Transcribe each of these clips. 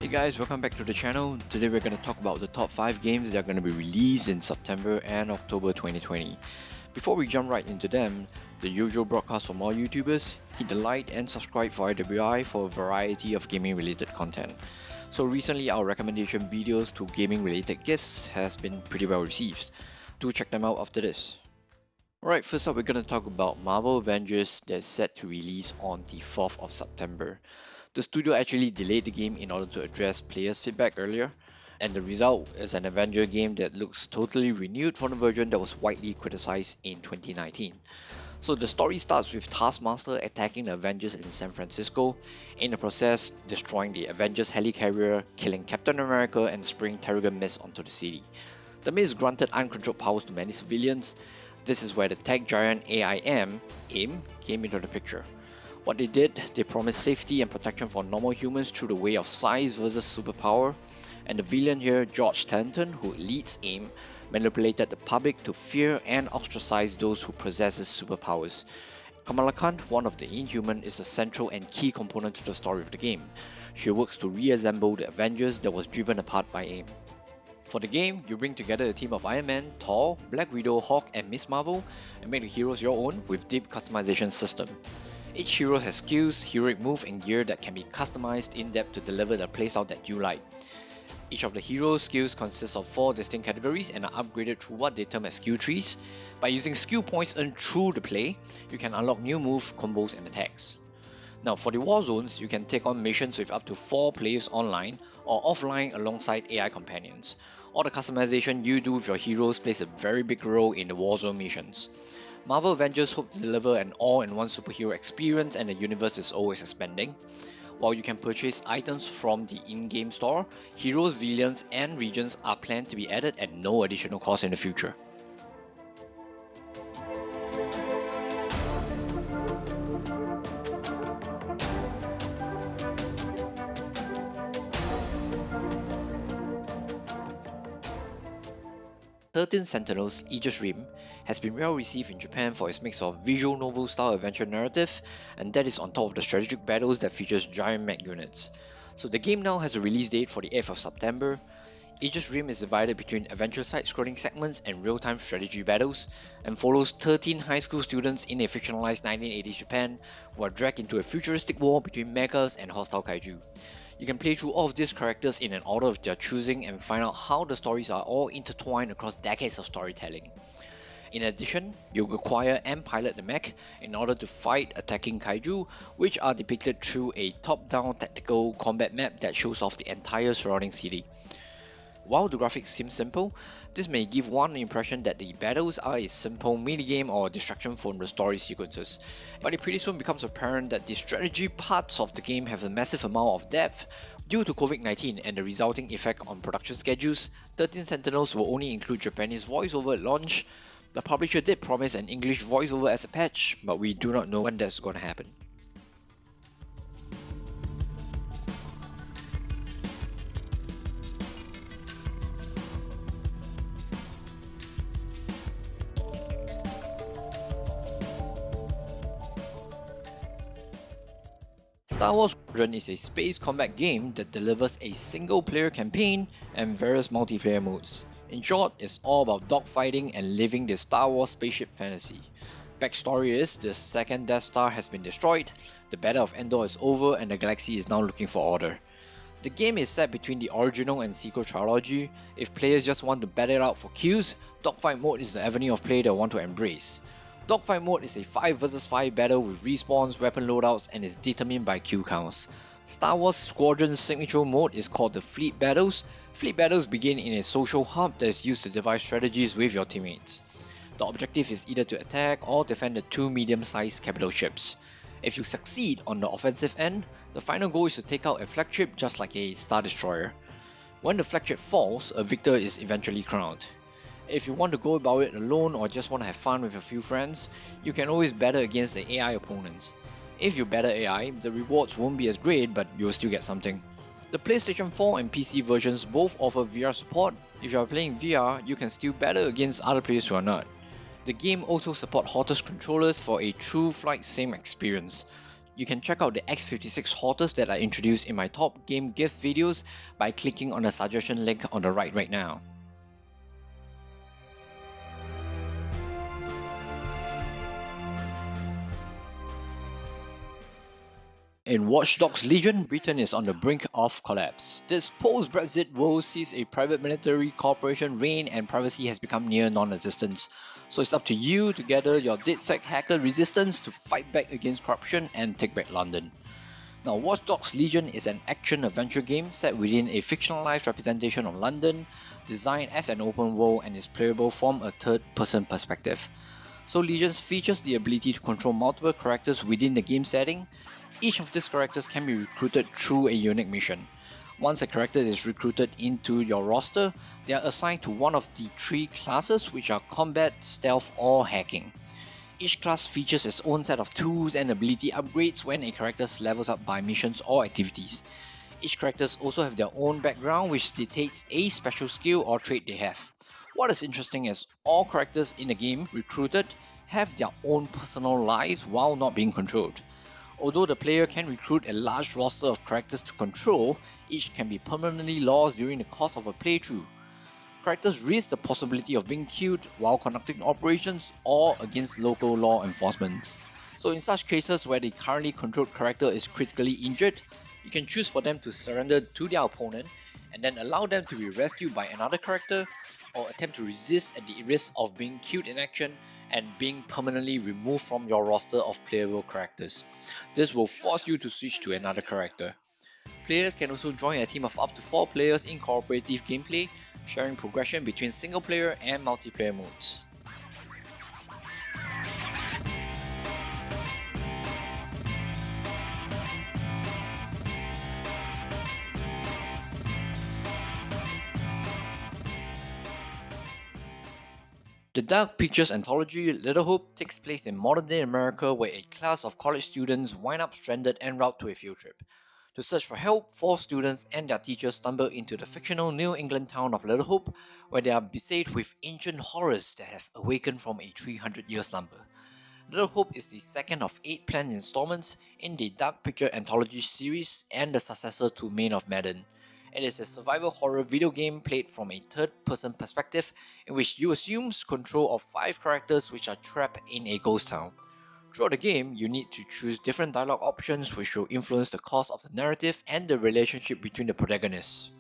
Hey guys, welcome back to the channel. Today we're going to talk about the top 5 games that are going to be released in September and October 2020. Before we jump right into them, the usual broadcast from all YouTubers, hit the like and subscribe for IWI for a variety of gaming related content. So recently our recommendation videos to gaming related gifts has been pretty well received. Do check them out after this. Alright, first up we're going to talk about Marvel Avengers that's set to release on the 4th of September. The studio actually delayed the game in order to address players' feedback earlier, and the result is an Avenger game that looks totally renewed from the version that was widely criticized in 2019. So the story starts with Taskmaster attacking the Avengers in San Francisco, in the process destroying the Avengers helicarrier, killing Captain America and spraying Terrigen mist onto the city. The mist granted uncontrolled powers to many civilians. This is where the tech giant AIM came into the picture. What they did, they promised safety and protection for normal humans through the way of size versus superpower, and the villain here, George Stanton, who leads AIM, manipulated the public to fear and ostracize those who possesses superpowers. Kamala Khan, one of the Inhuman, is a central and key component to the story of the game. She works to reassemble the Avengers that was driven apart by AIM. For the game, you bring together a team of Iron Man, Thor, Black Widow, Hawk and Miss Marvel, and make the heroes your own with deep customization system. Each hero has skills, heroic move and gear that can be customized in depth to deliver the playstyle that you like. Each of the hero's skills consists of 4 distinct categories and are upgraded through what they term as skill trees. By using skill points earned through the play, you can unlock new moves, combos and attacks. Now for the war zones, you can take on missions with up to 4 players online or offline alongside AI companions. All the customization you do with your heroes plays a very big role in the war zone missions. Marvel Avengers hope to deliver an all-in-one superhero experience and the universe is always expanding. While you can purchase items from the in-game store, heroes, villains and regions are planned to be added at no additional cost in the future. Sentinels, Aegis Rim has been well received in Japan for its mix of visual novel style adventure narrative, and that is on top of the strategic battles that features giant mech units. So the game now has a release date for the 8th of September. Aegis Rim is divided between adventure side-scrolling segments and real-time strategy battles, and follows 13 high school students in a fictionalized 1980s Japan who are dragged into a futuristic war between mechas and hostile kaiju. You can play through all of these characters in an order of their choosing and find out how the stories are all intertwined across decades of storytelling. In addition, you'll acquire and pilot the mech in order to fight attacking kaiju, which are depicted through a top-down tactical combat map that shows off the entire surrounding city. While the graphics seem simple, this may give one the impression that the battles are a simple minigame or a distraction from the story sequences, but it pretty soon becomes apparent that the strategy parts of the game have a massive amount of depth. Due to COVID-19 and the resulting effect on production schedules, 13 Sentinels will only include Japanese voiceover at launch. The publisher did promise an English voiceover as a patch, but we do not know when that's going to happen. Star Wars Squadrons is a space combat game that delivers a single-player campaign and various multiplayer modes. In short, it's all about dogfighting and living the Star Wars spaceship fantasy. Backstory is, the second Death Star has been destroyed, the Battle of Endor is over and the galaxy is now looking for order. The game is set between the original and sequel trilogy. If players just want to battle it out for kills, dogfight mode is the avenue of play they want to embrace. Dogfight mode is a 5 vs 5 battle with respawns, weapon loadouts and is determined by kill counts. Star Wars Squadrons signature mode is called the Fleet Battles. Fleet Battles begin in a social hub that is used to devise strategies with your teammates. The objective is either to attack or defend the 2 medium-sized capital ships. If you succeed on the offensive end, the final goal is to take out a flagship just like a Star Destroyer. When the flagship falls, a victor is eventually crowned. If you want to go about it alone or just want to have fun with a few friends, you can always battle against the AI opponents. If you battle AI, the rewards won't be as great, but you'll still get something. The PlayStation 4 and PC versions both offer VR support. If you are playing VR, you can still battle against other players who are not. The game also supports Hortus controllers for a true flight sim experience. you can check out the X56 halters that I introduced in my top game gift videos by clicking on the suggestion link on the right now. In Watch Dogs Legion, Britain is on the brink of collapse. This post-Brexit world sees a private military corporation reign and privacy has become near non-existent. So it's up to you to gather your DedSec hacker resistance to fight back against corruption and take back London. Now, Watch Dogs Legion is an action-adventure game set within a fictionalized representation of London, designed as an open world and is playable from a third-person perspective. So Legion features the ability to control multiple characters within the game setting. Each of these characters can be recruited through a unique mission. Once a character is recruited into your roster, they are assigned to one of the three classes, which are combat, stealth, or hacking. Each class features its own set of tools and ability upgrades when a character levels up by missions or activities. Each character also have their own background, which dictates a special skill or trait they have. What is interesting is all characters in the game recruited have their own personal lives while not being controlled. Although the player can recruit a large roster of characters to control, each can be permanently lost during the course of a playthrough. Characters risk the possibility of being killed while conducting operations or against local law enforcement. So in such cases where the currently controlled character is critically injured, you can choose for them to surrender to their opponent and then allow them to be rescued by another character, or attempt to resist at the risk of being killed in action and being permanently removed from your roster of playable characters. This will force you to switch to another character. Players can also join a team of up to 4 players in cooperative gameplay, sharing progression between single player and multiplayer modes. The Dark Pictures Anthology, Little Hope, takes place in modern-day America where a class of college students wind up stranded en route to a field trip. To search for help, 4 students and their teachers stumble into the fictional New England town of Little Hope, where they are beset with ancient horrors that have awakened from a 300-year slumber. Little Hope is the second of 8 planned installments in the Dark Picture Anthology series and the successor to Main of Madden. It is a survival horror video game played from a third-person perspective in which you assume control of 5 characters which are trapped in a ghost town. Throughout the game, you need to choose different dialogue options which will influence the course of the narrative and the relationship between the protagonists.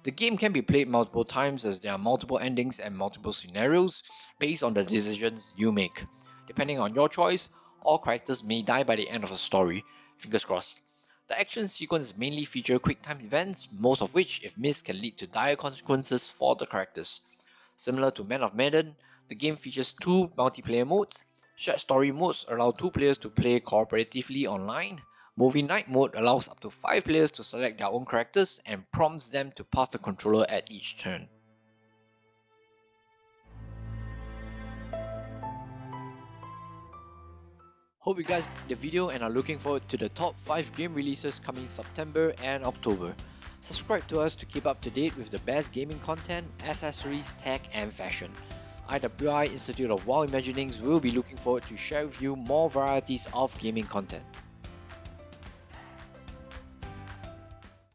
The game can be played multiple times as there are multiple endings and multiple scenarios based on the decisions you make. Depending on your choice, all characters may die by the end of the story, fingers crossed. The action sequences mainly feature quick-time events, most of which, if missed, can lead to dire consequences for the characters. Similar to Man of Medan, the game features 2 multiplayer modes. Shared story modes allow 2 players to play cooperatively online. Movie Night mode allows up to 5 players to select their own characters and prompts them to pass the controller at each turn. Hope you guys liked the video and are looking forward to the top 5 game releases coming September and October. Subscribe to us to keep up to date with the best gaming content, accessories, tech and fashion. IWI Institute of Wild Imaginings will be looking forward to share with you more varieties of gaming content.